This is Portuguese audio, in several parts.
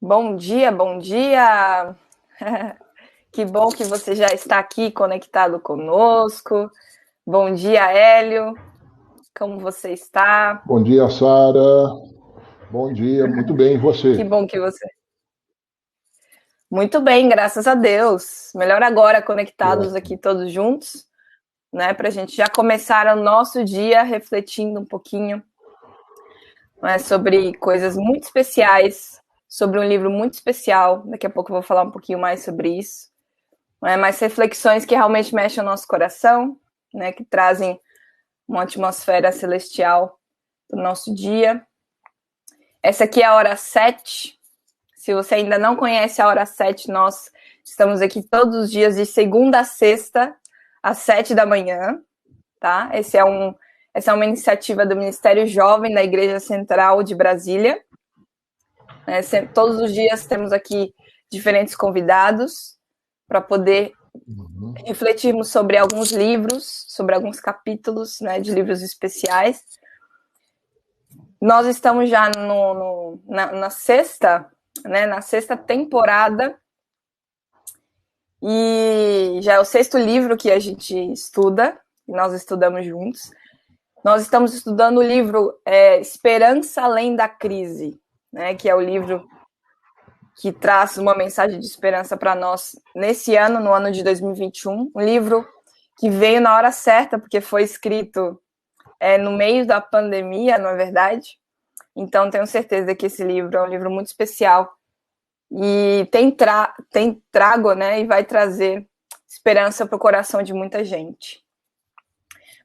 Bom dia, bom dia! Que bom que você já está aqui conectado conosco. Bom dia, Hélio. Como você está? Bom dia, Sara. Bom dia, muito bem, e Que você? bom que você. Muito bem, graças a Deus. Melhor agora Que conectados ótimo. aqui todos juntos, né? Para a gente já começar o nosso dia refletindo um pouquinho, né, sobre coisas muito especiais, sobre um livro muito especial. Daqui a pouco eu vou falar um pouquinho mais sobre isso. Mas reflexões que realmente mexem o nosso coração, né, que trazem uma atmosfera celestial para o nosso dia. Essa aqui é a hora 7. Se você ainda não conhece a hora 7, nós estamos aqui todos os dias de segunda a sexta, às 7 da manhã. Tá? Essa é uma iniciativa do Ministério Jovem da Igreja Central de Brasília. Todos os dias temos aqui diferentes convidados para poder refletirmos sobre alguns livros, sobre alguns capítulos, né, de livros especiais. Nós estamos já na sexta, né, na sexta temporada, e já é o sexto livro que a gente estuda, e nós estudamos juntos. Nós estamos estudando o livro Esperança Além da Crise, né, que é o livro que traz uma mensagem de esperança para nós nesse ano, no ano de 2021. Um livro que veio na hora certa, porque foi escrito no meio da pandemia, não é verdade? Então, tenho certeza que esse livro é um livro muito especial e tem trago, né, e vai trazer esperança para o coração de muita gente.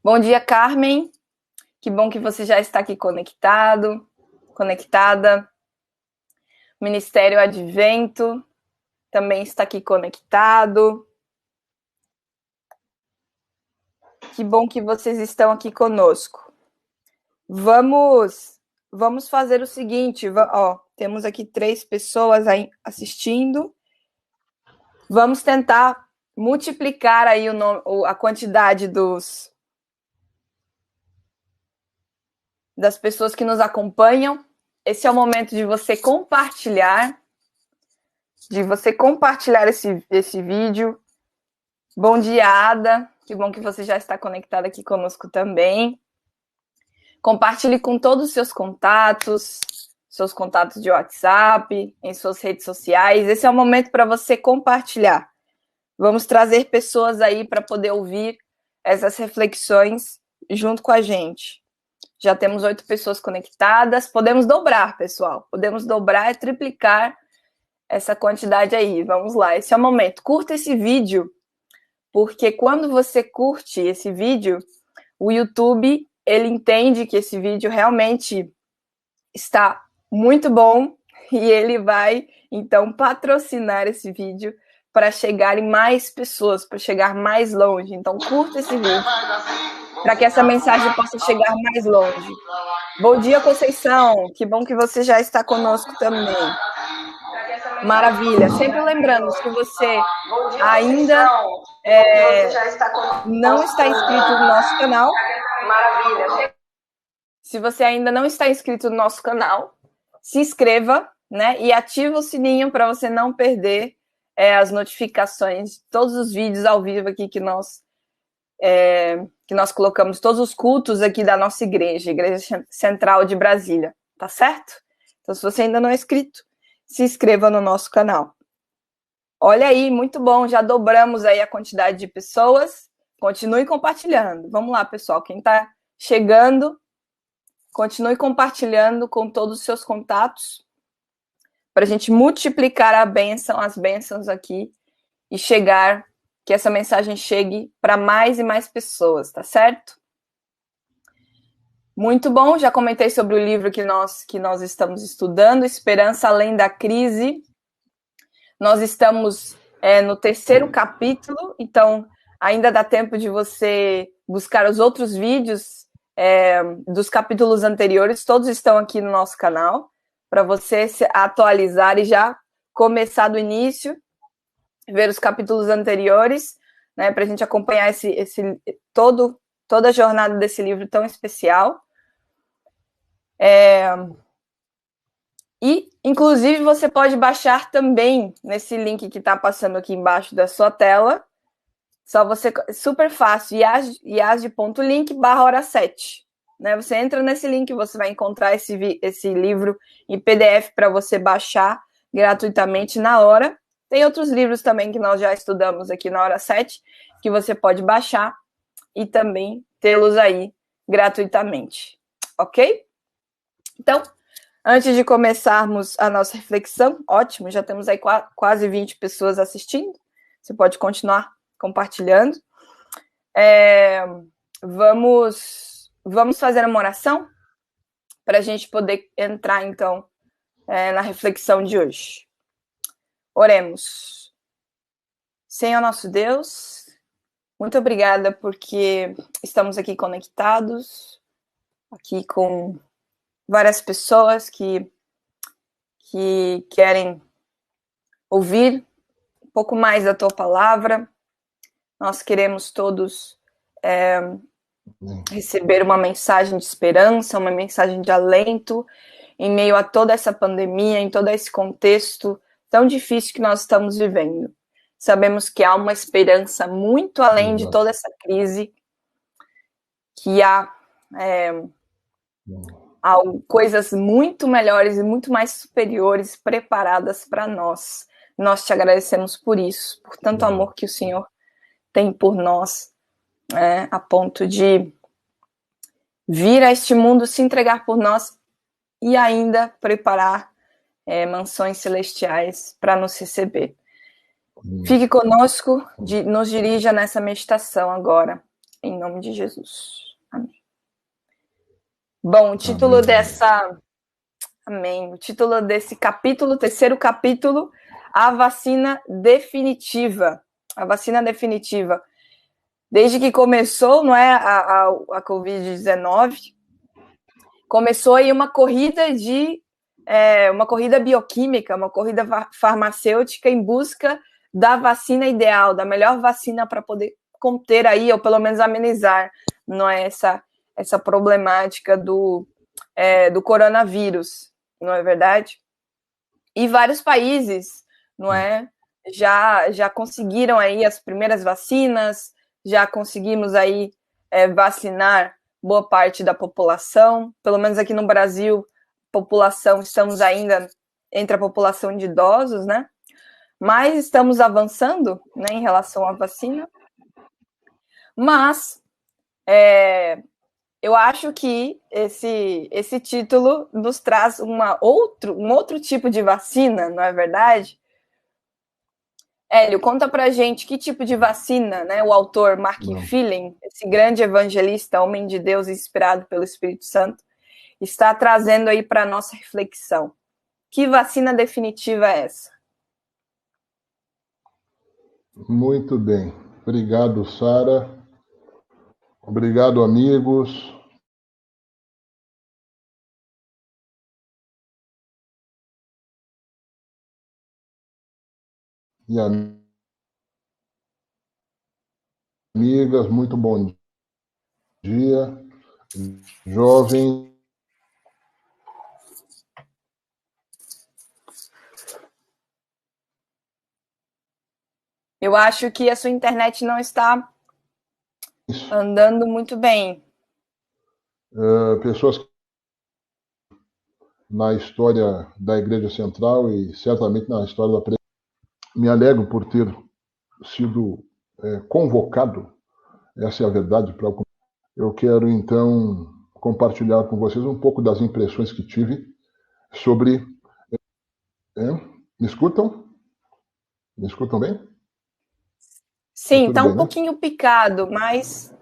Bom dia, Carmen. Que bom que você já está aqui conectada. Ministério Advento também está aqui conectado. Que bom que vocês estão aqui conosco. Vamos fazer o seguinte, temos aqui 3 pessoas aí assistindo. Vamos tentar multiplicar aí a quantidade das pessoas que nos acompanham. Esse é o momento de você compartilhar, esse vídeo. Bom dia, Ada. Que bom que você já está conectada aqui conosco também. Compartilhe com todos os seus contatos de WhatsApp, em suas redes sociais. Esse é o momento para você compartilhar. Vamos trazer pessoas aí para poder ouvir essas reflexões junto com a gente. Já temos 8 pessoas conectadas. Podemos dobrar, pessoal. Podemos dobrar e triplicar essa quantidade aí. Vamos lá, esse é o momento. Curta esse vídeo, porque quando você curte esse vídeo, o YouTube, ele entende que esse vídeo realmente está muito bom e ele vai, então, patrocinar esse vídeo para chegar em mais pessoas, para chegar mais longe. Então, curta esse vídeo para que essa mensagem possa chegar mais longe. Bom dia, Conceição. Que bom que você já está conosco também. Maravilha. Sempre lembrando, se você ainda não está inscrito no nosso canal, se você ainda não está inscrito no nosso canal, se inscreva, né, e ativa o sininho para você não perder as notificações de todos os vídeos ao vivo aqui que nós colocamos, todos os cultos aqui da nossa igreja, Igreja Central de Brasília, tá certo? Então, se você ainda não é inscrito, se inscreva no nosso canal. Olha aí, muito bom, já dobramos aí a quantidade de pessoas. Continue compartilhando. Vamos lá, pessoal, quem está chegando, continue compartilhando com todos os seus contatos para a gente multiplicar as bênçãos aqui e que essa mensagem chegue para mais e mais pessoas, tá certo? Muito bom, já comentei sobre o livro que nós estamos estudando, Esperança Além da Crise. Nós estamos no 3º capítulo, então ainda dá tempo de você buscar os outros vídeos dos capítulos anteriores, todos estão aqui no nosso canal, para você se atualizar e já começar do início, ver os capítulos anteriores, né, para a gente acompanhar toda a jornada desse livro tão especial. E, inclusive, você pode baixar também nesse link que está passando aqui embaixo da sua tela. Só você, super fácil, iasde.link/hora 7. Né? Você entra nesse link, você vai encontrar esse livro em PDF para você baixar gratuitamente na hora. Tem outros livros também que nós já estudamos aqui na hora 7, que você pode baixar e também tê-los aí gratuitamente. Ok? Então, antes de começarmos a nossa reflexão, ótimo, já temos aí quase 20 pessoas assistindo. Você pode continuar compartilhando. Vamos fazer uma oração para a gente poder entrar, então, na reflexão de hoje. Oremos. Senhor nosso Deus, muito obrigada porque estamos aqui conectados, aqui com várias pessoas que querem ouvir um pouco mais da tua palavra. Nós queremos todos receber uma mensagem de esperança, uma mensagem de alento em meio a toda essa pandemia, em todo esse contexto tão difícil que nós estamos vivendo. Sabemos que há uma esperança muito além de toda essa crise, que há coisas muito melhores e muito mais superiores preparadas para nós. Nós te agradecemos por isso, por tanto amor que o Senhor tem por nós, a ponto de vir a este mundo, se entregar por nós e ainda preparar mansões celestiais para nos receber. Fique conosco, nos dirija nessa meditação agora, em nome de Jesus. Amém. Bom, o título Amém. O título desse capítulo, terceiro capítulo, a vacina definitiva. A vacina definitiva. Desde que começou, não é, a Covid-19, começou aí uma corrida uma corrida bioquímica, uma corrida farmacêutica em busca da vacina ideal, da melhor vacina para poder conter aí, ou pelo menos amenizar, não é, essa problemática do coronavírus, não é verdade? E vários países, não é, já conseguiram aí as primeiras vacinas, já conseguimos aí vacinar boa parte da população, pelo menos aqui no Brasil, estamos ainda entre a população de idosos, né? Mas estamos avançando, né, em relação à vacina. Mas eu acho que esse título nos traz um outro tipo de vacina, não é verdade? Hélio, conta pra gente que tipo de vacina, né, o autor Martin Phelan, esse grande evangelista, homem de Deus inspirado pelo Espírito Santo, está trazendo aí para a nossa reflexão. Que vacina definitiva é essa? Muito bem. Obrigado, Sara. Obrigado, amigos. E amigas, muito bom dia. Jovem. Eu acho que a sua internet não está andando muito bem. Pessoas na história da Igreja Central e certamente na história da pregação. Me alegro por ter sido convocado, essa é a verdade, para eu quero então compartilhar com vocês um pouco das impressões que tive sobre... Me escutam? Me escutam bem? Sim, tá um pouquinho picado, mas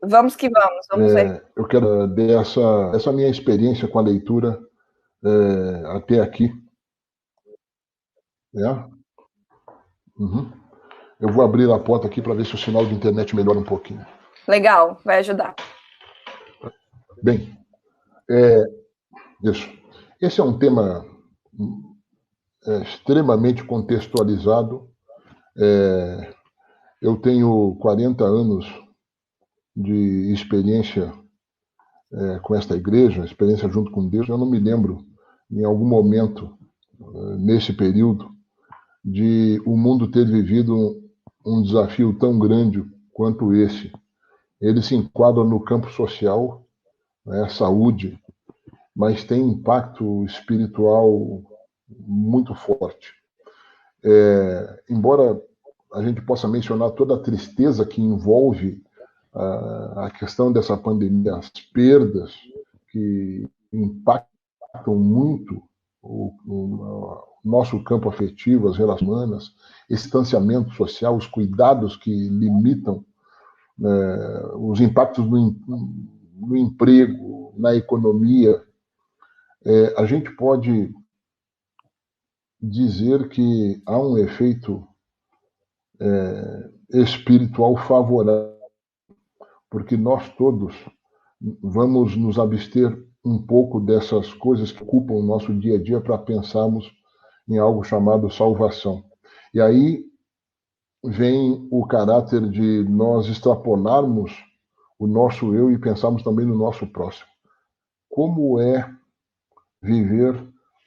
vamos que vamos, vamos ver. Eu quero dessa minha experiência com a leitura até aqui. Eu vou abrir a porta aqui para ver se o sinal de internet melhora um pouquinho. Legal, vai ajudar. Bem, isso. Esse é um tema extremamente contextualizado. Eu tenho 40 anos de experiência com esta igreja, experiência junto com Deus. Eu não me lembro em algum momento, nesse período, de o mundo ter vivido um desafio tão grande quanto esse. Ele se enquadra no campo social, né, saúde, mas tem impacto espiritual muito forte. Embora a gente possa mencionar toda a tristeza que envolve a questão dessa pandemia, as perdas que impactam muito o nosso campo afetivo, as relações humanas, esse distanciamento social, os cuidados que limitam os impactos no emprego, na economia, a gente pode dizer que há um efeito espiritual favorável, porque nós todos vamos nos abster um pouco dessas coisas que ocupam o nosso dia a dia para pensarmos em algo chamado salvação. E aí vem o caráter de nós extrapolarmos o nosso eu e pensarmos também no nosso próximo. Como é viver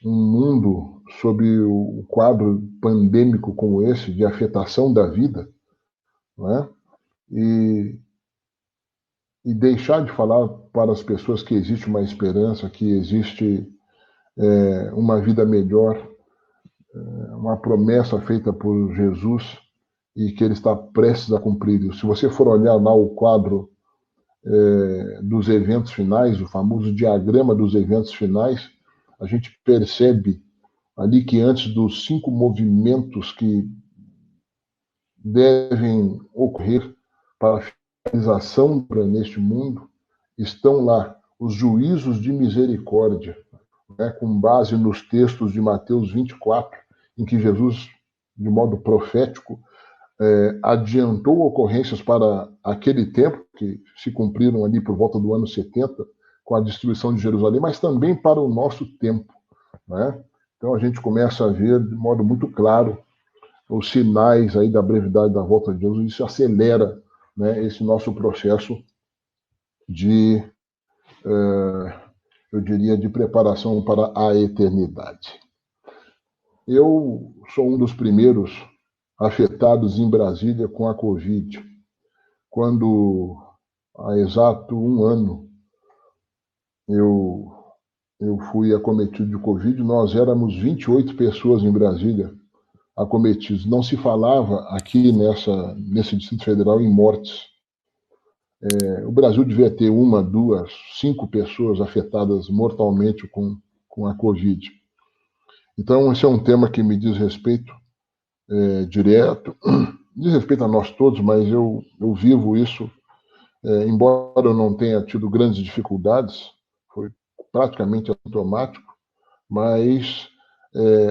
um mundo sob o quadro pandêmico como esse, de afetação da vida, não é? E deixar de falar para as pessoas que existe uma esperança, que existe uma vida melhor, uma promessa feita por Jesus e que ele está prestes a cumprir isso. Se você for olhar lá o quadro dos eventos finais, o famoso diagrama dos eventos finais, a gente percebe ali que antes dos 5 movimentos que devem ocorrer para a finalização neste mundo, estão lá os juízos de misericórdia, né, com base nos textos de Mateus 24, em que Jesus, de modo profético, adiantou ocorrências para aquele tempo, que se cumpriram ali por volta do ano 70, com a destruição de Jerusalém, mas também para o nosso tempo, né? Então a gente começa a ver de modo muito claro os sinais aí da brevidade da volta de Jesus, e isso acelera, né, esse nosso processo de, eu diria, de preparação para a eternidade. Eu sou um dos primeiros afetados em Brasília com a Covid, quando há exato 1 ano eu fui acometido de Covid. Nós éramos 28 pessoas em Brasília acometidos. Não se falava aqui nesse Distrito Federal em mortes. O Brasil devia ter 1, 2, 5 pessoas afetadas mortalmente com a Covid. Então, esse é um tema que me diz respeito direto, diz respeito a nós todos, mas eu vivo isso, embora eu não tenha tido grandes dificuldades, foi praticamente automático, mas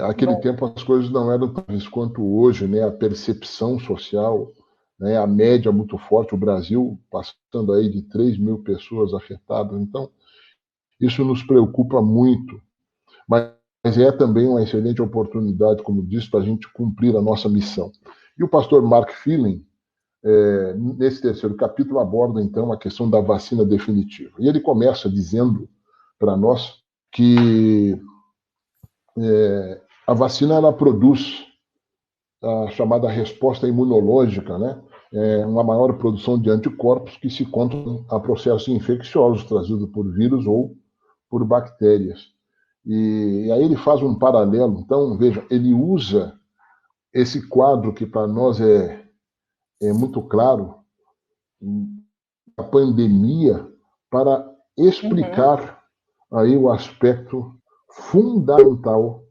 aquele tempo as coisas não eram tão quanto hoje, né? A percepção social, né? A média muito forte, o Brasil passando aí de 3.000 pessoas afetadas, então isso nos preocupa muito, mas é também uma excelente oportunidade, como disse, para a gente cumprir a nossa missão. E o pastor Mark Phelan, nesse 3º capítulo, aborda então a questão da vacina definitiva. E ele começa dizendo para nós que a vacina ela produz a chamada resposta imunológica, né? Uma maior produção de anticorpos que se encontram a processos infecciosos trazidos por vírus ou por bactérias. E aí ele faz um paralelo. Então, veja, ele usa esse quadro que para nós é muito claro, a pandemia, para explicar aí o aspecto fundamental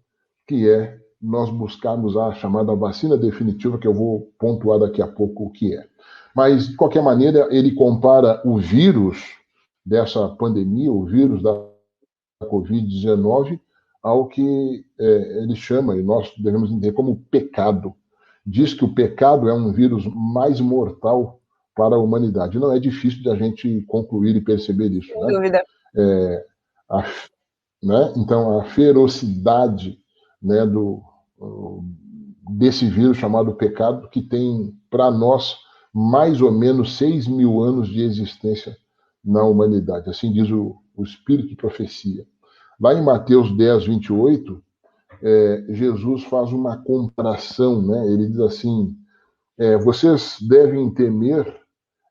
que é nós buscarmos a chamada vacina definitiva, que eu vou pontuar daqui a pouco o que é. Mas, de qualquer maneira, ele compara o vírus dessa pandemia, o vírus da Covid-19, ao que ele chama, e nós devemos entender como pecado. Diz que o pecado é um vírus mais mortal para a humanidade. Não é difícil de a gente concluir e perceber isso. Sem dúvida. Então, a ferocidade, né, desse vírus chamado pecado, que tem, para nós, mais ou menos 6.000 anos de existência na humanidade. Assim diz o Espírito de Profecia. Lá em Mateus 10, 28, Jesus faz uma comparação, né? Ele diz assim, vocês devem temer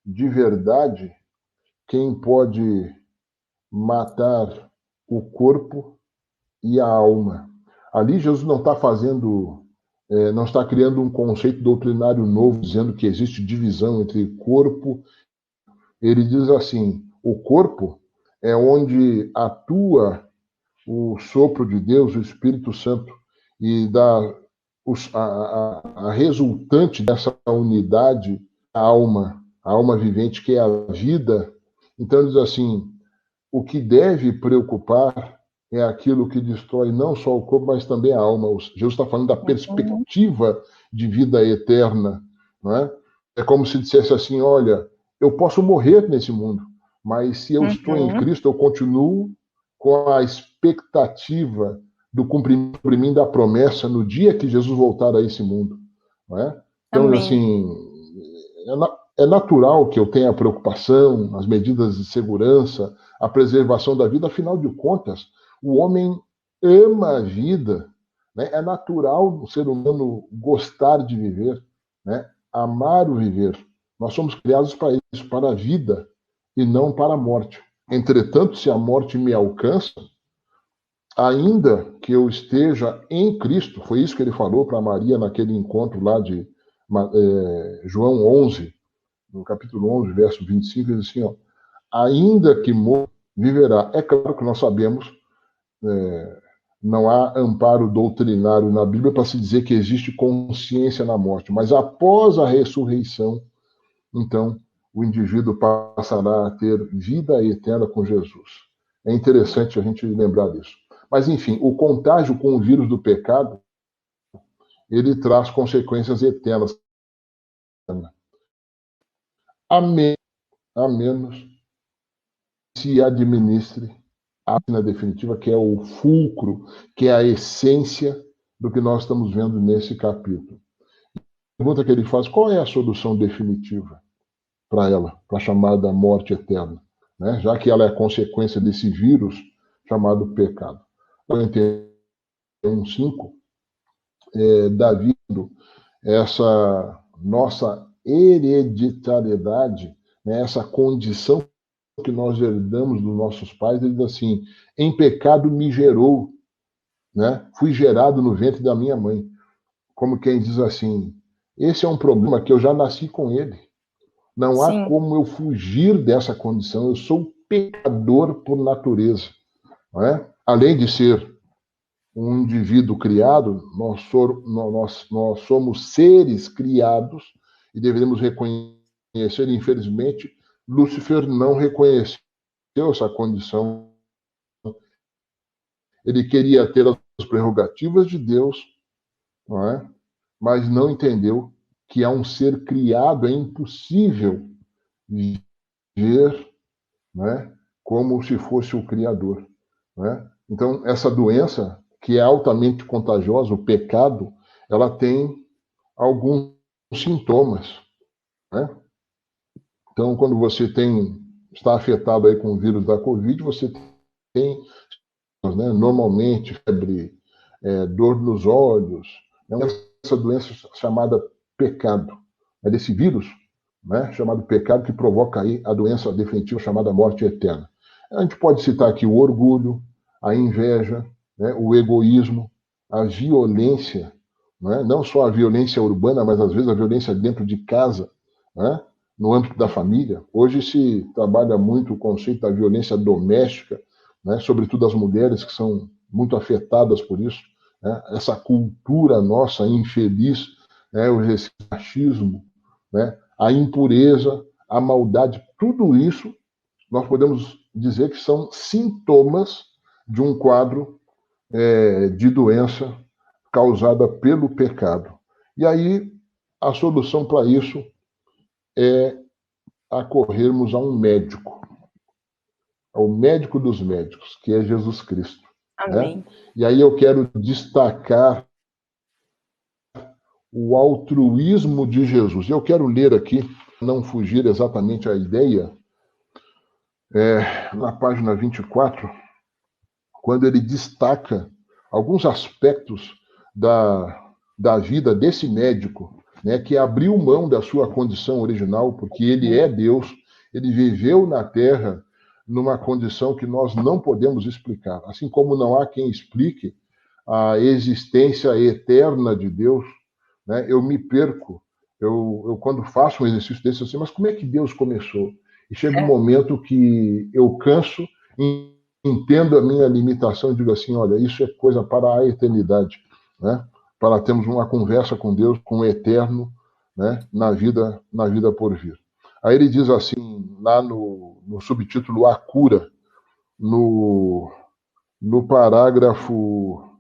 de verdade quem pode matar o corpo e a alma. Ali Jesus não está não está criando um conceito doutrinário novo, dizendo que existe divisão entre corpo. Ele diz assim, o corpo é onde atua o sopro de Deus, o Espírito Santo, e a resultante dessa unidade, a alma vivente, que é a vida. Então, ele diz assim, o que deve preocupar é aquilo que destrói não só o corpo, mas também a alma. Jesus está falando da perspectiva de vida eterna. Não é? É como se dissesse assim, olha, eu posso morrer nesse mundo, mas se eu estou em Cristo, eu continuo com a expectativa do cumprimento da promessa no dia que Jesus voltar a esse mundo. Não é? Então, Amém. assim, é natural que eu tenha preocupação, as medidas de segurança, a preservação da vida, afinal de contas, o homem ama a vida, né? É natural o ser humano gostar de viver, né? Amar o viver. Nós somos criados para isso, para a vida e não para a morte. Entretanto, se a morte me alcança, ainda que eu esteja em Cristo, foi isso que ele falou para Maria naquele encontro lá de João 11, no capítulo 11, verso 25, ele diz assim, ó, ainda que morra, viverá. É claro que nós sabemos, não há amparo doutrinário na Bíblia para se dizer que existe consciência na morte, mas após a ressurreição, então, o indivíduo passará a ter vida eterna com Jesus. É interessante a gente lembrar disso. Mas, enfim, o contágio com o vírus do pecado, ele traz consequências eternas. A menos se administre a vacina definitiva, que é o fulcro, que é a essência do que nós estamos vendo nesse capítulo. A pergunta que ele faz, qual é a solução definitiva para ela, para a chamada morte eterna, né? Já que ela é consequência desse vírus chamado pecado. 41:5, Davi, essa nossa hereditariedade, né, essa condição que nós herdamos dos nossos pais, ele diz assim, em pecado me gerou, né? Fui gerado no ventre da minha mãe. Como quem diz assim, esse é um problema que eu já nasci com ele. Não há como eu fugir dessa condição. Eu sou pecador por natureza. Não é? Além de ser um indivíduo criado, nós somos seres criados e deveríamos reconhecer. Infelizmente, Lúcifer não reconheceu essa condição. Ele queria ter as prerrogativas de Deus, não é? Mas não entendeu que é um ser criado, é impossível ver, né, como se fosse o Criador. Né? Então, essa doença, que é altamente contagiosa, o pecado, ela tem alguns sintomas. Né? Então, quando você está afetado aí com o vírus da Covid, você tem, né, normalmente, febre, dor nos olhos, né, essa doença chamada pecado. É desse vírus, né, chamado pecado, que provoca aí a doença definitiva chamada morte eterna. A gente pode citar aqui o orgulho, a inveja, né, o egoísmo, a violência, né, não só a violência urbana, mas às vezes a violência dentro de casa, né, no âmbito da família. Hoje se trabalha muito o conceito da violência doméstica, né, sobretudo as mulheres que são muito afetadas por isso, né, essa cultura nossa infeliz, né, o machismo, né, a impureza, a maldade, tudo isso nós podemos dizer que são sintomas de um quadro de doença causada pelo pecado. E aí a solução para isso é acorrermos a um médico, ao médico dos médicos, que é Jesus Cristo. Amém. Né? E aí eu quero destacar o altruísmo de Jesus. Eu quero ler aqui, não fugir exatamente à ideia, na página 24, quando ele destaca alguns aspectos da vida desse médico, né, que abriu mão da sua condição original, porque ele é Deus, ele viveu na Terra numa condição que nós não podemos explicar. Assim como não há quem explique a existência eterna de Deus, né, eu me perco. Eu quando faço um exercício desse, assim, mas como é que Deus começou? E chega um momento que eu canso, entendo a minha limitação e digo assim, olha, isso é coisa para a eternidade, né? Para termos uma conversa com Deus, com o eterno, né? na vida por vir. Aí ele diz assim, lá no subtítulo A Cura, no parágrafo,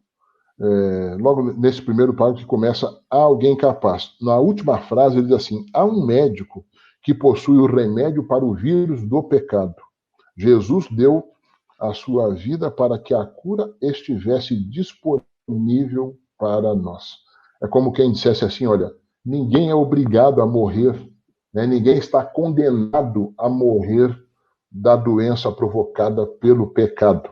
logo nesse primeiro parágrafo que começa, há alguém capaz. Na última frase ele diz assim, há um médico que possui o remédio para o vírus do pecado. Jesus deu a sua vida para que a cura estivesse disponível para nós. É como quem dissesse assim, olha, ninguém é obrigado a morrer, né? Ninguém está condenado a morrer da doença provocada pelo pecado.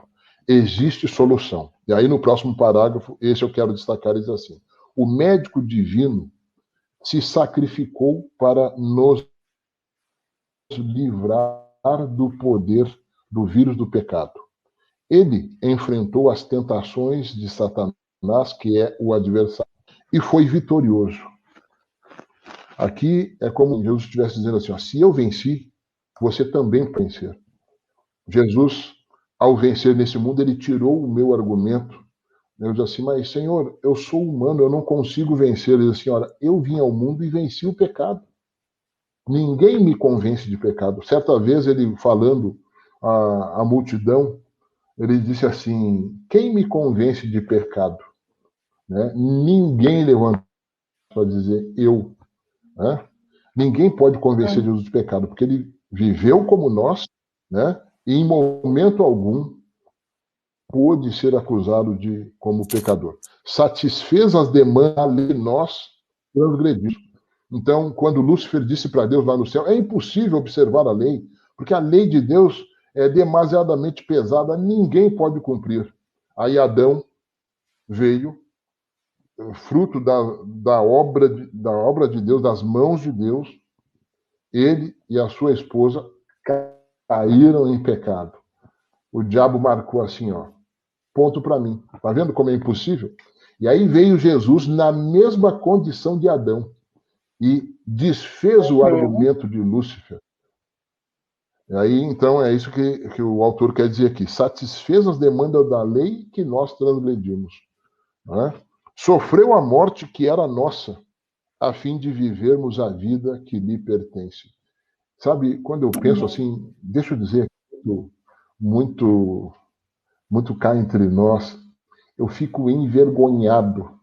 Existe solução. E aí no próximo parágrafo, esse eu quero destacar, diz assim, o médico divino se sacrificou para nos livrar do poder do vírus do pecado. Ele enfrentou as tentações de Satanás, que é o adversário, e foi vitorioso. Aqui é como Jesus estivesse dizendo assim, ó, se eu venci, você também pode vencer. Jesus, ao vencer nesse mundo, ele tirou o meu argumento. Eu disse assim, mas Senhor, eu sou humano, eu não consigo vencer. Ele disse assim, olha, eu vim ao mundo e venci o pecado. Ninguém me convence de pecado. Certa vez ele falando à multidão, ele disse assim, quem me convence de pecado? Né? Ninguém levantou para dizer eu. Né? Ninguém pode convencer Jesus de pecado, porque ele viveu como nós, né? E em momento algum pôde ser acusado como pecador. Satisfez as demandas da lei, nós transgredimos. Então, quando Lúcifer disse para Deus lá no céu, é impossível observar a lei, porque a lei de Deus é demasiadamente pesada, ninguém pode cumprir. Aí Adão veio, fruto da obra de Deus, das mãos de Deus, ele e a sua esposa caíram em pecado. O diabo marcou assim, ó, ponto para mim. Tá vendo como é impossível? E aí veio Jesus na mesma condição de Adão e desfez o argumento de Lúcifer. E aí, então, é isso que o autor quer dizer aqui. Satisfez as demandas da lei que nós transgredimos. Né? Sofreu a morte que era nossa, a fim de vivermos a vida que lhe pertence. Sabe, quando eu penso assim, deixa eu dizer, muito, muito cá entre nós, eu fico envergonhado,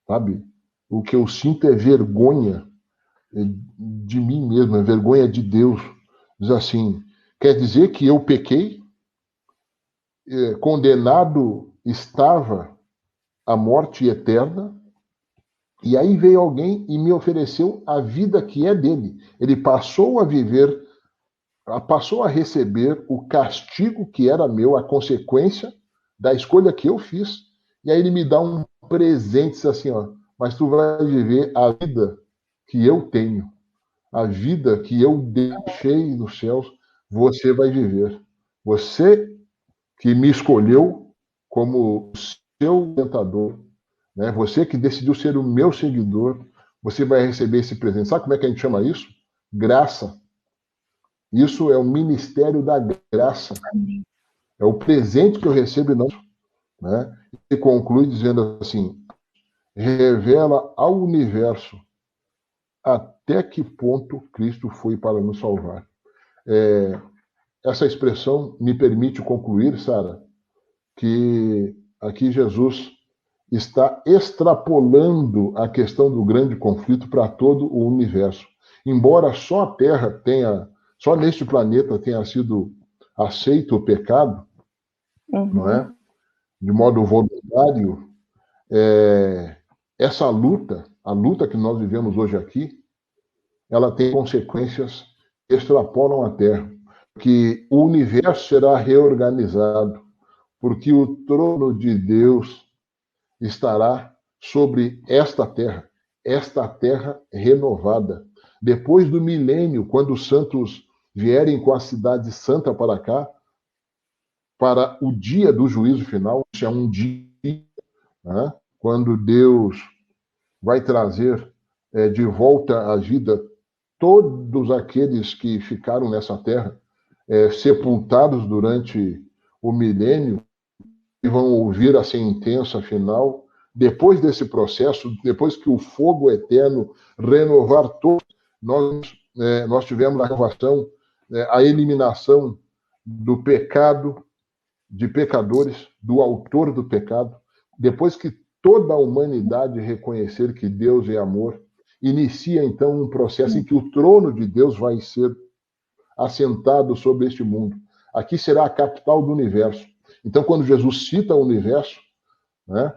sabe? O que eu sinto é vergonha de mim mesmo, é vergonha de Deus. Diz assim, quer dizer que eu pequei, condenado estava à morte eterna, e aí veio alguém e me ofereceu a vida que é dele. Ele passou a viver, passou a receber o castigo que era meu, a consequência da escolha que eu fiz. E aí ele me dá um presente, assim, ó, mas tu vai viver a vida que eu tenho, a vida que eu deixei nos céus, você vai viver. Você que me escolheu como seu tentador, né? Você que decidiu ser o meu seguidor, você vai receber esse presente. Sabe como é que a gente chama isso? Graça. Isso é o ministério da graça. É o presente que eu recebo e não, né? E conclui dizendo assim, revela ao universo até que ponto Cristo foi para nos salvar. Essa expressão me permite concluir, Sara, que aqui Jesus está extrapolando a questão do grande conflito para todo o universo. Embora só a Terra tenha, só neste planeta tenha sido aceito o pecado, não é? De modo voluntário, essa luta, a luta que nós vivemos hoje aqui, ela tem consequências que extrapolam a Terra, que o universo será reorganizado, porque o trono de Deus estará sobre esta terra renovada. Depois do milênio, quando os santos vierem com a cidade santa para cá, para o dia do juízo final, isso é um dia, né, quando Deus vai trazer de volta à vida todos aqueles que ficaram nessa terra, sepultados durante o milênio, e vão ouvir a sentença final. Depois desse processo, depois que o fogo eterno renovar todo, nós tivemos a renovação, a eliminação do pecado, de pecadores, do autor do pecado. Depois que toda a humanidade reconhecer que Deus é amor, inicia então um processo em que o trono de Deus vai ser assentado sobre este mundo. Aqui será a capital do universo. Então, quando Jesus cita o universo, né,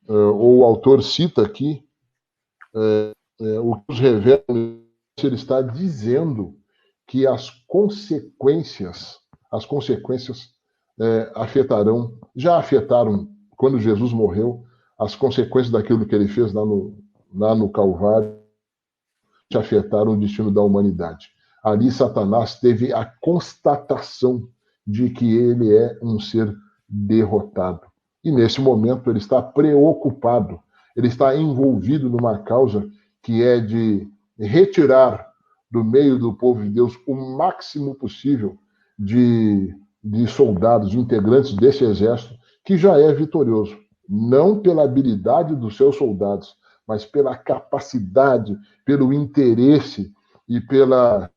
ou o autor cita aqui, o que nos revela, ele está dizendo que as consequências afetarão, já afetaram quando Jesus morreu, as consequências daquilo que ele fez lá no Calvário, que afetaram o destino da humanidade. Ali Satanás teve a constatação de que ele é um ser derrotado. E nesse momento ele está preocupado, ele está envolvido numa causa que é de retirar do meio do povo de Deus o máximo possível de soldados, de integrantes desse exército, que já é vitorioso. Não pela habilidade dos seus soldados, mas pela capacidade, pelo interesse e pelo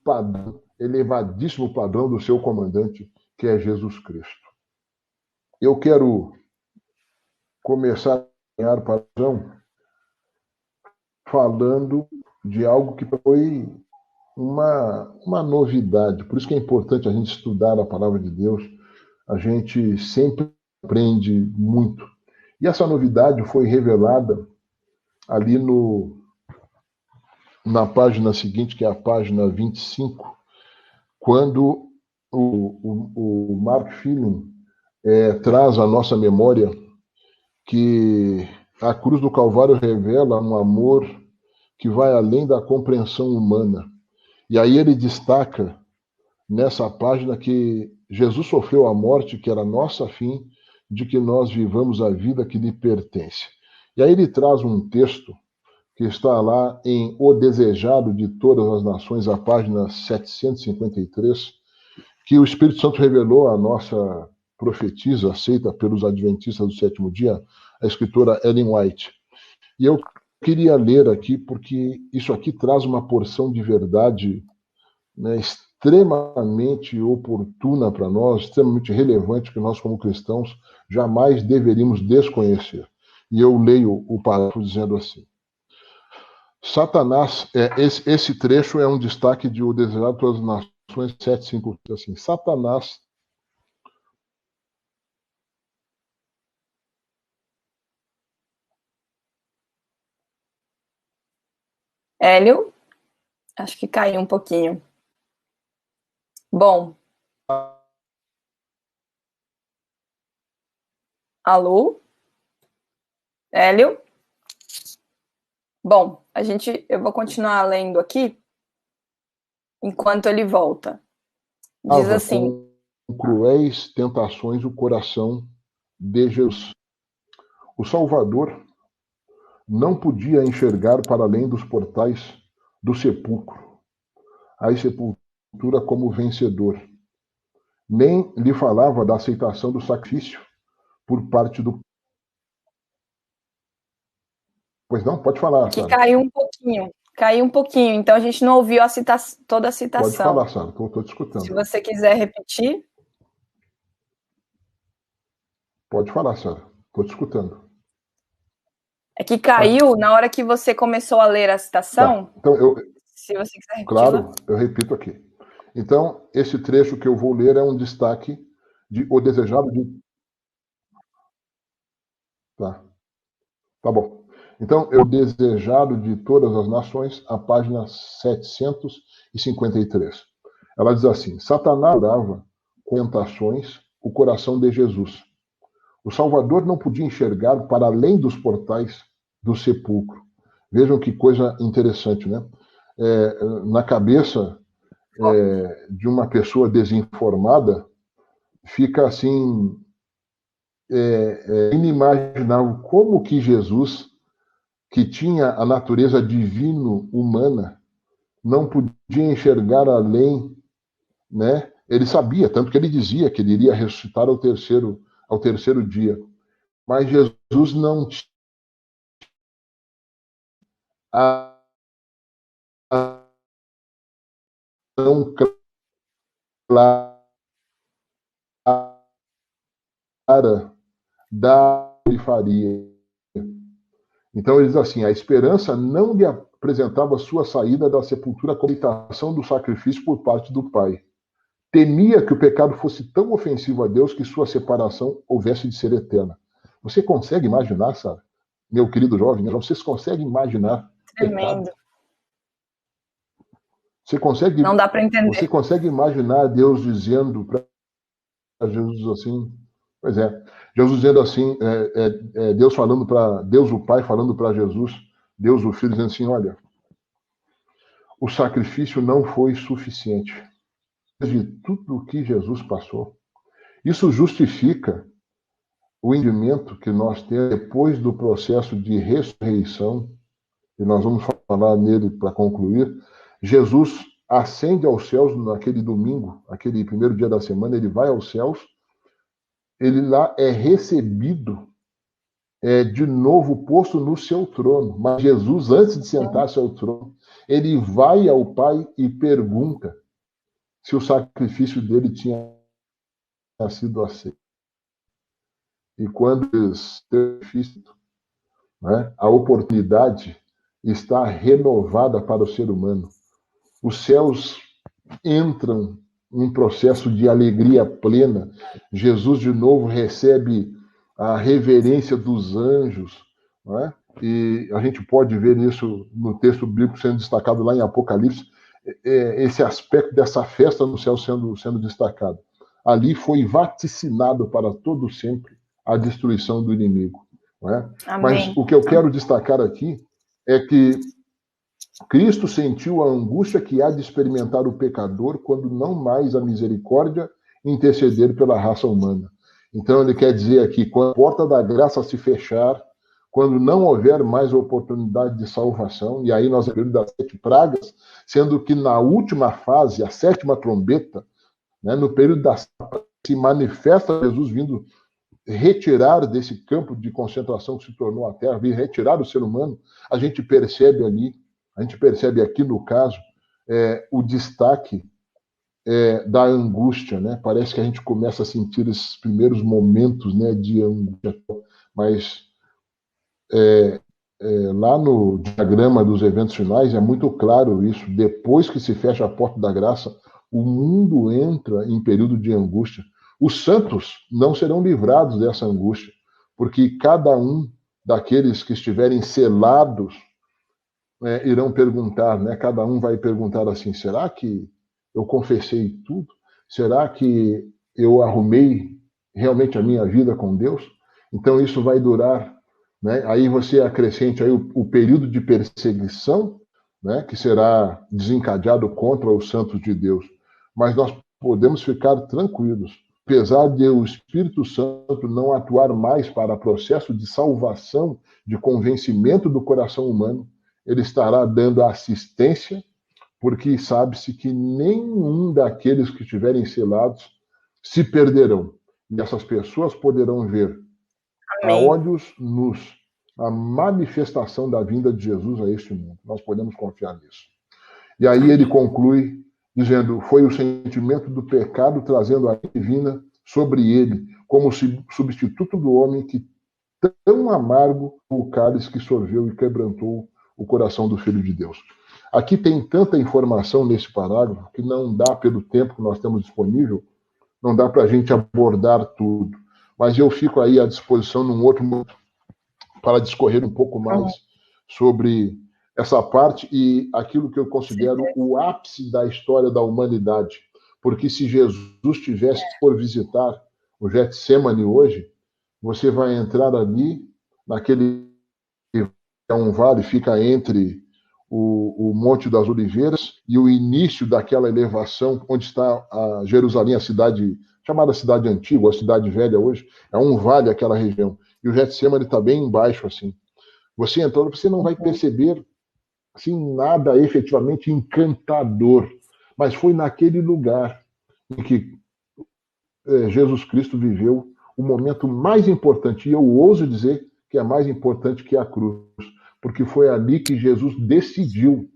padrão, elevadíssimo padrão do seu comandante, que é Jesus Cristo. Eu quero começar a ganhar padrão falando de algo que foi uma novidade. Por isso que é importante a gente estudar a palavra de Deus. A gente sempre aprende muito. E essa novidade foi revelada ali na página seguinte, que é a página 25, quando o Mark Philin traz à nossa memória que a cruz do Calvário revela um amor que vai além da compreensão humana. E aí ele destaca nessa página que Jesus sofreu a morte, que era nossa, a fim de que nós vivamos a vida que lhe pertence. E aí ele traz um texto que está lá em O Desejado de Todas as Nações, a página 753, que o Espírito Santo revelou à nossa profetisa, aceita pelos adventistas do sétimo dia, a escritora Ellen White. E eu queria ler aqui, porque isso aqui traz uma porção de verdade, né, extremamente oportuna para nós, extremamente relevante, que nós, como cristãos, jamais deveríamos desconhecer. E eu leio o parágrafo dizendo assim: Satanás, esse trecho é um destaque de O Desejado de Todas as Nações 7:5, assim: Satanás Hélio, acho que caiu um pouquinho. Bom. Alô? Hélio? Bom, eu vou continuar lendo aqui enquanto ele volta. Diz assim: com cruéis tentações o coração de Jesus. O Salvador não podia enxergar para além dos portais do sepulcro, a sepultura como vencedor. Nem lhe falava da aceitação do sacrifício por parte do... Pois não? Pode falar, que caiu um pouquinho, então a gente não ouviu toda a citação. Pode falar, Sara, que eu estou te escutando. Se você quiser repetir. Pode falar, Sara, estou te escutando. É que caiu na hora que você começou a ler a citação. Tá. Então, se você quiser repetir. Claro, eu repito aqui. Então, esse trecho que eu vou ler é um destaque de O Desejado de... Tá bom. Então, O Desejado de Todas as Nações, a página 753. Ela diz assim: Satanás orava com tentações o coração de Jesus. O Salvador não podia enxergar para além dos portais do sepulcro. Vejam que coisa interessante, né? Na cabeça de uma pessoa desinformada, fica assim inimaginável como que Jesus, que tinha a natureza divino-humana, não podia enxergar além, né? Ele sabia, tanto que ele dizia que ele iria ressuscitar ao terceiro dia. Mas Jesus não tinha a tão clara da que ele faria. Então ele diz assim, a esperança não lhe apresentava sua saída da sepultura como imitação do sacrifício por parte do Pai. Temia que o pecado fosse tão ofensivo a Deus que sua separação houvesse de ser eterna. Você consegue imaginar, Sara? Meu querido jovem, vocês conseguem imaginar Tremendo. pecado? Não dá para entender. Você consegue imaginar Deus dizendo para Jesus assim? Pois é. Jesus dizendo assim, Deus falando para Deus o Pai falando para Jesus, Deus o Filho dizendo assim, olha, o sacrifício não foi suficiente. De tudo o que Jesus passou, isso justifica o entendimento que nós temos depois do processo de ressurreição, e nós vamos falar nele para concluir. Jesus ascende aos céus naquele domingo, aquele primeiro dia da semana, ele vai aos céus, ele lá é recebido, de novo posto no seu trono. Mas Jesus, antes de sentar-se ao trono, ele vai ao Pai e pergunta se o sacrifício dele tinha sido aceito. E quando a oportunidade está renovada para o ser humano, os céus entram em um processo de alegria plena. Jesus de novo recebe a reverência dos anjos, não é? E a gente pode ver isso no texto bíblico sendo destacado lá em Apocalipse, esse aspecto dessa festa no céu sendo destacado. Ali foi vaticinado para todo sempre a destruição do inimigo. Não é? Mas o que eu quero destacar aqui é que Cristo sentiu a angústia que há de experimentar o pecador quando não mais a misericórdia interceder pela raça humana. Então ele quer dizer aqui, quando a porta da graça se fechar, quando não houver mais oportunidade de salvação, e aí nós vemos das 7 pragas, sendo que na última fase, a 7ª trombeta, né, no período da se manifesta Jesus vindo retirar desse campo de concentração que se tornou a Terra, vir retirar o ser humano, a gente percebe aqui no caso, o destaque da angústia, né? Parece que a gente começa a sentir esses primeiros momentos, né, de angústia, mas lá no diagrama dos eventos finais é muito claro isso. Depois que se fecha a porta da graça, o mundo entra em período de angústia. Os santos não serão livrados dessa angústia, porque cada um daqueles que estiverem selados irão perguntar, né? Cada um vai perguntar assim, será que eu confessei tudo? Será que eu arrumei realmente a minha vida com Deus? Então isso vai durar, né? Aí você acrescente aí o período de perseguição, né? Que será desencadeado contra os santos de Deus. Mas nós podemos ficar tranquilos, apesar de o Espírito Santo não atuar mais para o processo de salvação, de convencimento do coração humano, ele estará dando assistência, porque sabe-se que nenhum daqueles que estiverem selados se perderão. E essas pessoas poderão ver a olhos nus a manifestação da vinda de Jesus a este mundo. Nós podemos confiar nisso. E aí ele conclui dizendo, foi o sentimento do pecado trazendo a divina sobre ele, como substituto do homem que tão amargo o cálice que sorveu e quebrantou o coração do Filho de Deus. Aqui tem tanta informação nesse parágrafo que não dá, pelo tempo que nós temos disponível, não dá para a gente abordar tudo. Mas eu fico aí à disposição num outro momento para discorrer um pouco mais sobre essa parte e aquilo que eu considero o ápice da história da humanidade. Porque se Jesus tivesse por visitar o Getsemane hoje, você vai entrar ali, naquele é um vale, fica entre o Monte das Oliveiras e o início daquela elevação onde está a Jerusalém, a cidade chamada Cidade Antiga, a Cidade Velha hoje, é um vale aquela região. E o Getsemane está bem embaixo, assim. Você entrando, você não vai perceber assim, nada efetivamente encantador, mas foi naquele lugar em que Jesus Cristo viveu o momento mais importante, e eu ouso dizer que é mais importante que a cruz, porque foi ali que Jesus decidiu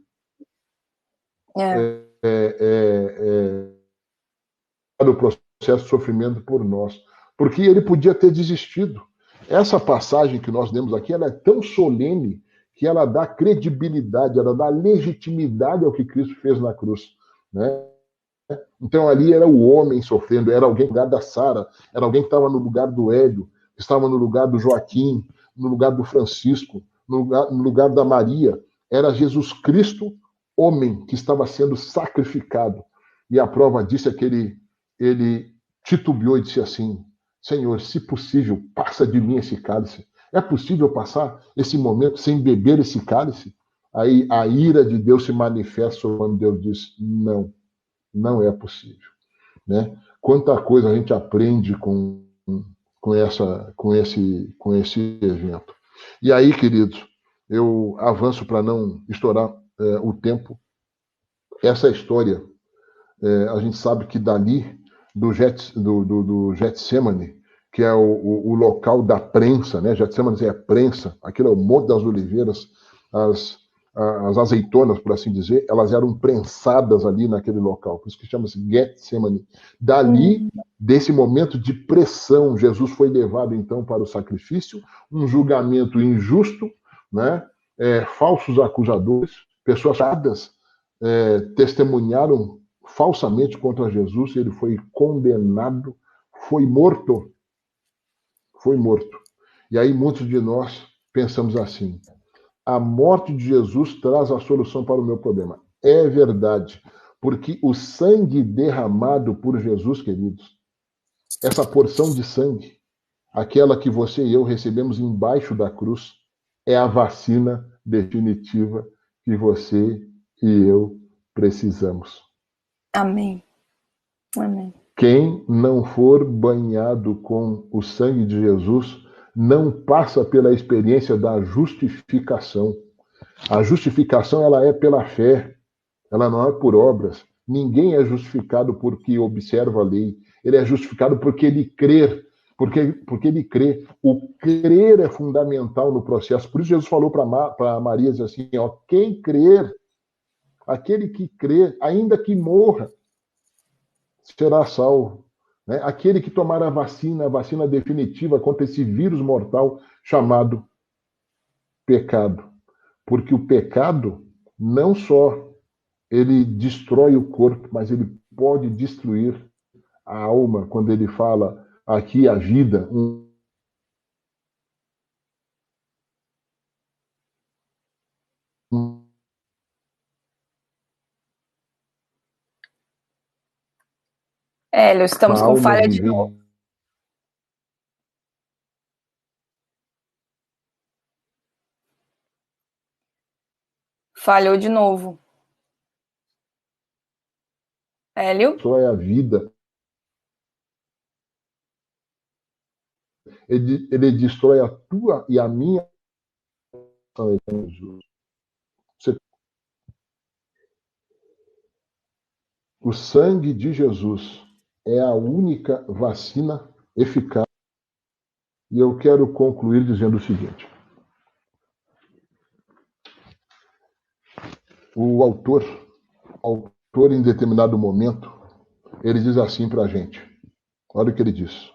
o processo de sofrimento por nós, porque ele podia ter desistido. Essa passagem que nós lemos aqui, ela é tão solene que ela dá credibilidade, ela dá legitimidade ao que Cristo fez na cruz, né? Então ali era o homem sofrendo, era alguém no lugar da Sara, era alguém que estava no lugar do Hélio, que estava no lugar do Joaquim, no lugar do Francisco, no lugar da Maria. Era Jesus Cristo, homem, que estava sendo sacrificado. E a prova disso é que ele titubeou e disse assim: Senhor, se possível, passa de mim esse cálice. É possível passar esse momento sem beber esse cálice? Aí a ira de Deus se manifesta quando Deus diz: não. Não é possível, né? Quanta coisa a gente aprende com esse evento. E aí, queridos, eu avanço para não estourar o tempo. Essa história, a gente sabe que dali, do Getsemane, que é o local da prensa, né? Getsemane é prensa, aquilo é o Monte das Oliveiras, as azeitonas, por assim dizer, elas eram prensadas ali naquele local, por isso que chama-se Getsemane. Dali, desse momento de pressão, Jesus foi levado então para o sacrifício, um julgamento injusto, né? Falsos acusadores, pessoas testemunharam falsamente contra Jesus, ele foi condenado, foi morto. Foi morto. E aí muitos de nós pensamos assim: a morte de Jesus traz a solução para o meu problema. É verdade, porque o sangue derramado por Jesus, queridos, essa porção de sangue, aquela que você e eu recebemos embaixo da cruz, é a vacina definitiva que você e eu precisamos. Amém. Amém. Quem não for banhado com o sangue de Jesus não passa pela experiência da justificação. A justificação ela é pela fé, ela não é por obras. Ninguém é justificado porque observa a lei. Ele é justificado porque ele crê. Porque ele crê. O crer é fundamental no processo. Por isso Jesus falou para Maria assim: ó, quem crer, aquele que crer, ainda que morra, será salvo. Né? Aquele que tomar a vacina definitiva contra esse vírus mortal chamado pecado. Porque o pecado não só ele destrói o corpo, mas ele pode destruir a alma, quando ele fala aqui a vida. Hélio, estamos com falha de novo. Falhou de novo. Hélio? Só é a vida. Ele destrói a tua e a minha. O sangue de Jesus é a única vacina eficaz. E eu quero concluir dizendo o seguinte: o autor, em determinado momento, ele diz assim para a gente. Olha o que ele diz.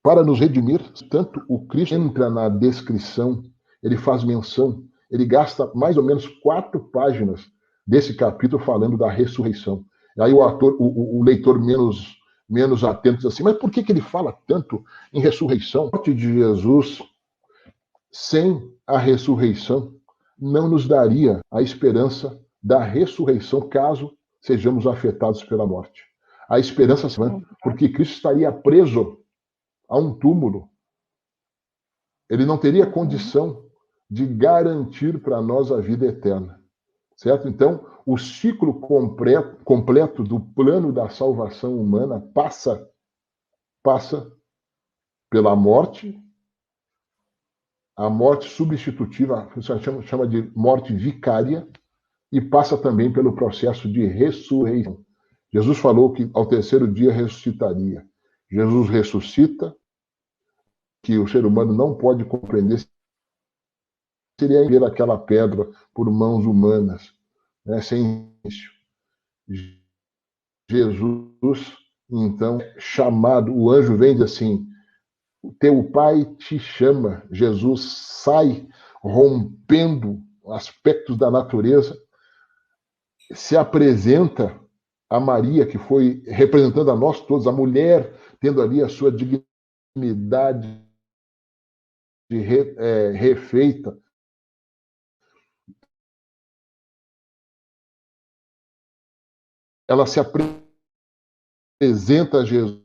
Para nos redimir, tanto o Cristo entra na descrição, ele faz menção, ele gasta mais ou menos 4 páginas desse capítulo falando da ressurreição. Aí o leitor menos atento diz assim: mas por que ele fala tanto em ressurreição? A morte de Jesus, sem a ressurreição, não nos daria a esperança da ressurreição caso sejamos afetados pela morte. a esperança, porque Cristo estaria preso a um túmulo. Ele não teria condição de garantir para nós a vida eterna, certo? Então, o ciclo completo do plano da salvação humana passa pela morte, a morte substitutiva, chama de morte vicária, e passa também pelo processo de ressurreição. Jesus falou que ao terceiro dia ressuscitaria. Jesus ressuscita, que o ser humano não pode compreender, seria ver aquela pedra por mãos humanas, né, sem início. Jesus, então, chamado, o anjo vem e diz assim, teu pai te chama. Jesus sai rompendo aspectos da natureza, se apresenta a Maria, que foi representando a nós todos, a mulher tendo ali a sua dignidade refeita. Ela se apresenta a Jesus.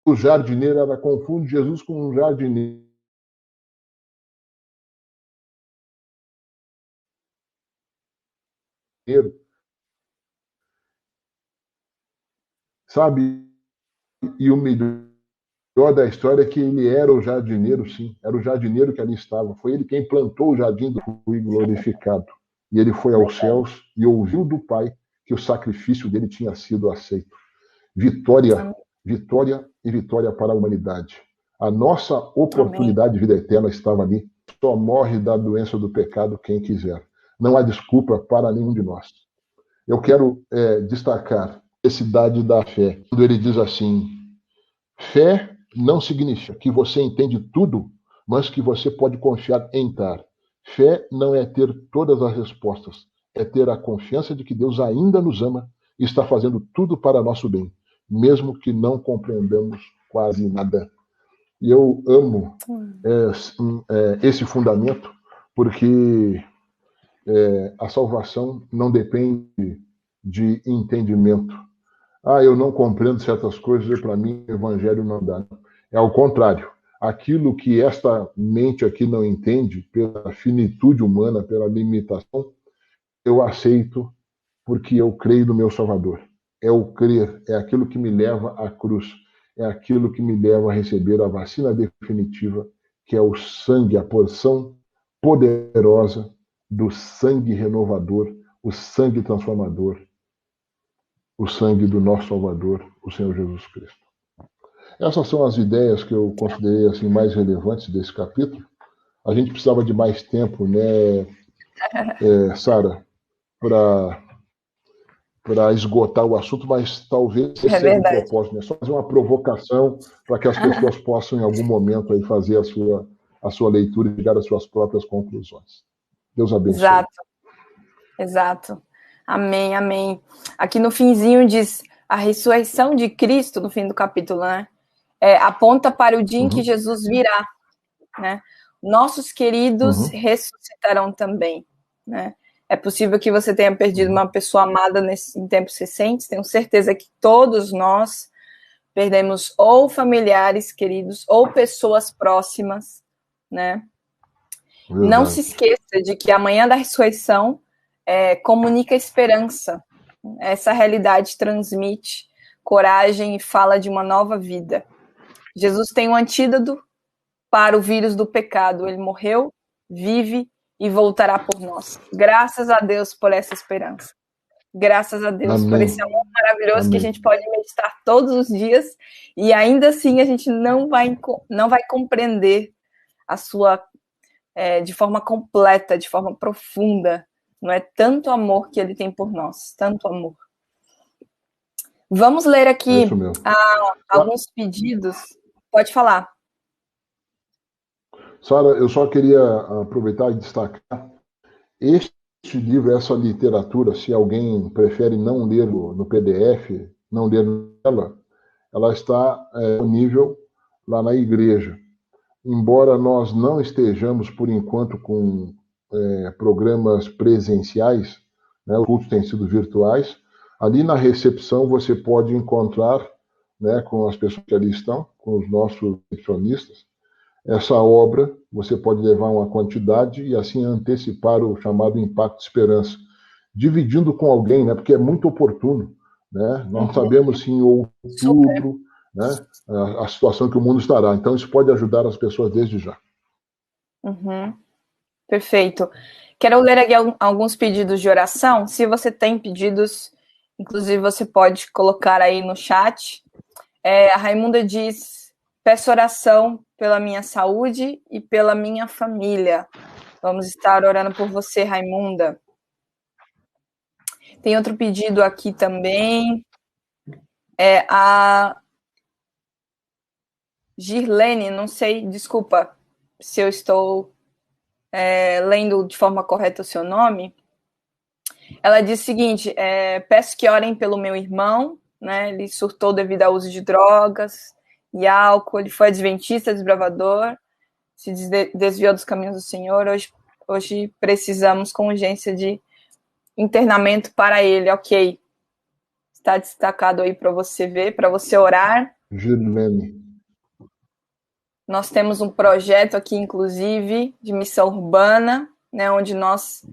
O jardineiro, ela confunde Jesus com um jardineiro. Sabe? E o melhor da história é que ele era o jardineiro, sim. Era o jardineiro que ali estava. Foi ele quem plantou o jardim do Rui glorificado. E ele foi aos céus e ouviu do Pai que o sacrifício dele tinha sido aceito. Vitória, vitória e vitória para a humanidade. A nossa oportunidade de vida eterna estava ali. Só morre da doença do pecado quem quiser. Não há desculpa para nenhum de nós. Eu quero destacar a necessidade da fé. Quando ele diz assim, fé não significa que você entende tudo, mas que você pode confiar em dar. Fé não é ter todas as respostas, é ter a confiança de que Deus ainda nos ama e está fazendo tudo para nosso bem, mesmo que não compreendamos quase nada. E eu amo esse fundamento, porque a salvação não depende de entendimento. Eu não compreendo certas coisas, para mim o evangelho não dá. É ao contrário. Aquilo que esta mente aqui não entende, pela finitude humana, pela limitação, eu aceito porque eu creio no meu Salvador. É o crer, é aquilo que me leva à cruz, é aquilo que me leva a receber a vacina definitiva, que é o sangue, a porção poderosa do sangue renovador, o sangue transformador, o sangue do nosso Salvador, o Senhor Jesus Cristo. Essas são as ideias que eu considerei assim, mais relevantes desse capítulo. A gente precisava de mais tempo, né, Sara, para esgotar o assunto, mas talvez esse seja o propósito, né? Só fazer uma provocação para que as pessoas possam, em algum momento, aí, fazer a sua leitura e chegar às suas próprias conclusões. Deus abençoe. Exato. Amém, amém. Aqui no finzinho diz a ressurreição de Cristo, no fim do capítulo, né? Aponta para o dia em que Jesus virá, né? Nossos queridos ressuscitarão também, né? É possível que você tenha perdido uma pessoa amada em tempos recentes. Tenho certeza que todos nós perdemos ou familiares queridos ou pessoas próximas, né? Verdade. Não se esqueça de que a manhã da ressurreição comunica esperança. Essa realidade transmite coragem e fala de uma nova vida. Jesus tem um antídoto para o vírus do pecado. Ele morreu, vive e voltará por nós. Graças a Deus por essa esperança. Graças a Deus por esse amor maravilhoso que a gente pode meditar todos os dias e ainda assim a gente não vai compreender a sua de forma completa, de forma profunda. Não é tanto amor que ele tem por nós, tanto amor. Vamos ler aqui alguns pedidos. Pode falar. Sara, eu só queria aproveitar e destacar este livro, essa literatura, se alguém prefere não ler no PDF, não ler nela, ela está disponível lá na igreja. Embora nós não estejamos, por enquanto, com programas presenciais, né, os cultos têm sido virtuais. Ali na recepção você pode encontrar, né, com as pessoas que ali estão, com os nossos recepcionistas, essa obra. Você pode levar uma quantidade e assim antecipar o chamado Impacto Esperança, dividindo com alguém, né, porque é muito oportuno, né? Nós sabemos se em outubro, né, a situação que o mundo estará. Então isso pode ajudar as pessoas desde já. Perfeito. Quero ler aqui alguns pedidos de oração. Se você tem pedidos, inclusive você pode colocar aí no chat. A Raimunda diz: peço oração pela minha saúde e pela minha família. Vamos estar orando por você, Raimunda. Tem outro pedido aqui também. A Girlene, não sei, desculpa se eu estou lendo de forma correta o seu nome. Ela diz o seguinte: peço que orem pelo meu irmão, né? Ele surtou devido ao uso de drogas e álcool, ele foi adventista, desbravador, se desviou dos caminhos do Senhor. Hoje precisamos com urgência de internamento para ele. Ok, está destacado aí para você ver, para você orar. Girlene. Nós temos um projeto aqui, inclusive, de missão urbana, né, onde nós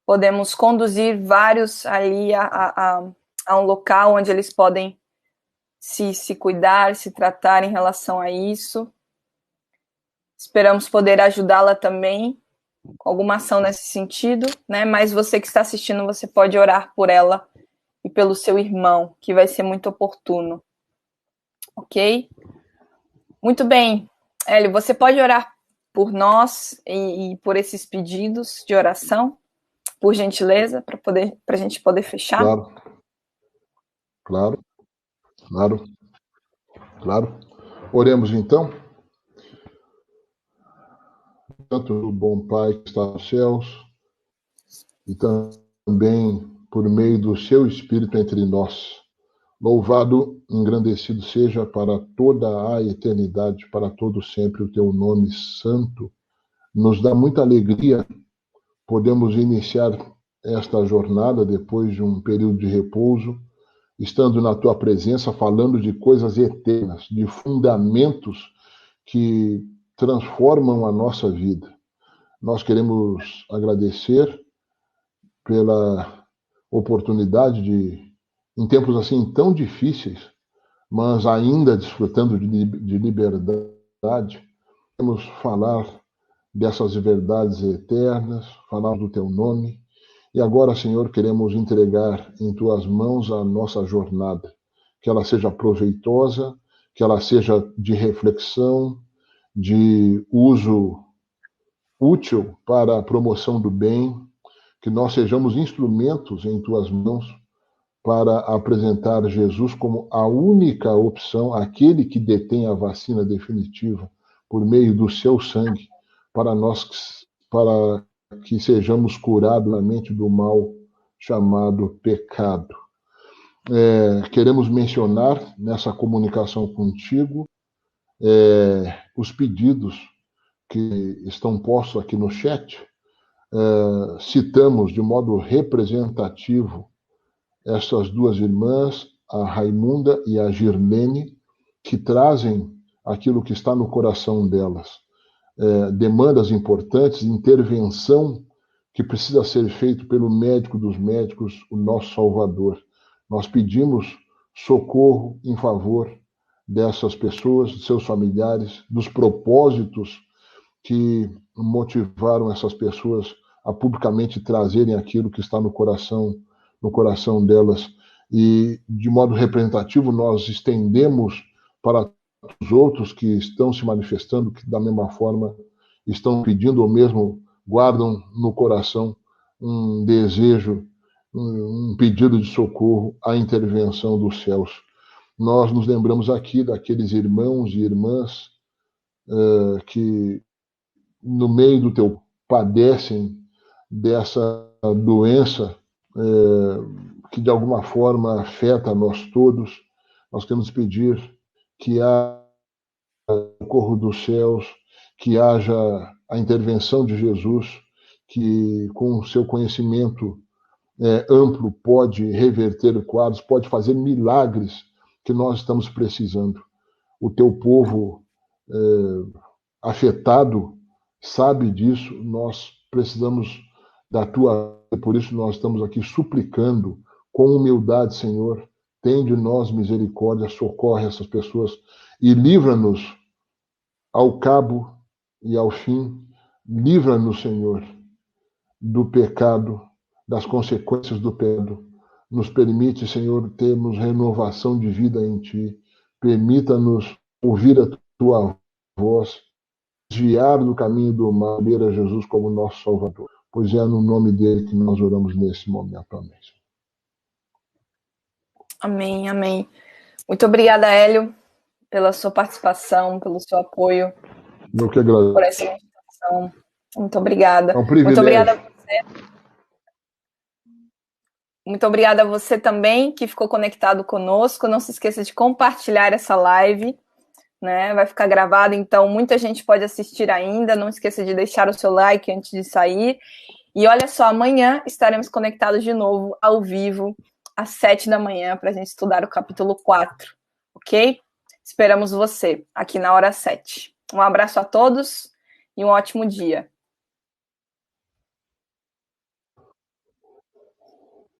podemos conduzir vários ali a um local onde eles podem se cuidar, se tratar em relação a isso. Esperamos poder ajudá-la também com alguma ação nesse sentido, né? Mas você que está assistindo, você pode orar por ela e pelo seu irmão, que vai ser muito oportuno. Ok? Muito bem. Hélio, você pode orar por nós e por esses pedidos de oração, por gentileza, para a gente poder fechar? Claro. Oremos então. Tanto o bom Pai que está nos céus e também por meio do seu Espírito entre nós. Louvado, engrandecido seja para toda a eternidade, para todo sempre o teu nome santo. Nos dá muita alegria podemos iniciar esta jornada depois de um período de repouso, estando na tua presença, falando de coisas eternas, de fundamentos que transformam a nossa vida. Nós queremos agradecer pela oportunidade de, em tempos assim tão difíceis, mas ainda desfrutando de liberdade, queremos falar dessas verdades eternas, falar do teu nome. E agora, Senhor, queremos entregar em tuas mãos a nossa jornada, que ela seja proveitosa, que ela seja de reflexão, de uso útil para a promoção do bem, que nós sejamos instrumentos em tuas mãos para apresentar Jesus como a única opção, aquele que detém a vacina definitiva por meio do seu sangue, para nós, para que sejamos curados na mente do mal chamado pecado. Queremos mencionar nessa comunicação contigo os pedidos que estão postos aqui no chat. Citamos de modo representativo essas duas irmãs, a Raimunda e a Girlene, que trazem aquilo que está no coração delas. Demandas importantes, intervenção que precisa ser feito pelo médico dos médicos, o nosso Salvador. Nós pedimos socorro em favor dessas pessoas, de seus familiares, dos propósitos que motivaram essas pessoas a publicamente trazerem aquilo que está no coração delas. E, de modo representativo, nós estendemos para os outros que estão se manifestando, que da mesma forma estão pedindo ou mesmo guardam no coração um desejo, um pedido de socorro à intervenção dos céus. Nós nos lembramos aqui daqueles irmãos e irmãs que no meio do teu padecem dessa doença que de alguma forma afeta nós todos. Nós queremos pedir que haja socorro dos céus, que haja a intervenção de Jesus, que com o seu conhecimento amplo pode reverter quadros, pode fazer milagres que nós estamos precisando. O teu povo afetado sabe disso, nós precisamos da tua, por isso nós estamos aqui suplicando com humildade, Senhor, tem de nós misericórdia, socorre essas pessoas e livra-nos ao cabo e ao fim, livra-nos, Senhor, do pecado, das consequências do pecado. Nos permite, Senhor, termos renovação de vida em Ti. Permita-nos ouvir a Tua voz, desviar do caminho do mal, ver a Jesus como nosso Salvador. Pois é no nome dele que nós oramos nesse momento. Amém. Amém, amém. Muito obrigada, Hélio, pela sua participação, pelo seu apoio. Eu que agradeço. Por essa invitação. Muito obrigada. É um privilégio. Muito obrigada a você. Muito obrigada a você também que ficou conectado conosco. Não se esqueça de compartilhar essa live, né? Vai ficar gravada, então muita gente pode assistir ainda. Não esqueça de deixar o seu like antes de sair. E olha só, amanhã estaremos conectados de novo, ao vivo, às 7 da manhã, para a gente estudar o capítulo 4, ok? Esperamos você aqui na hora 7. Um abraço a todos e um ótimo dia.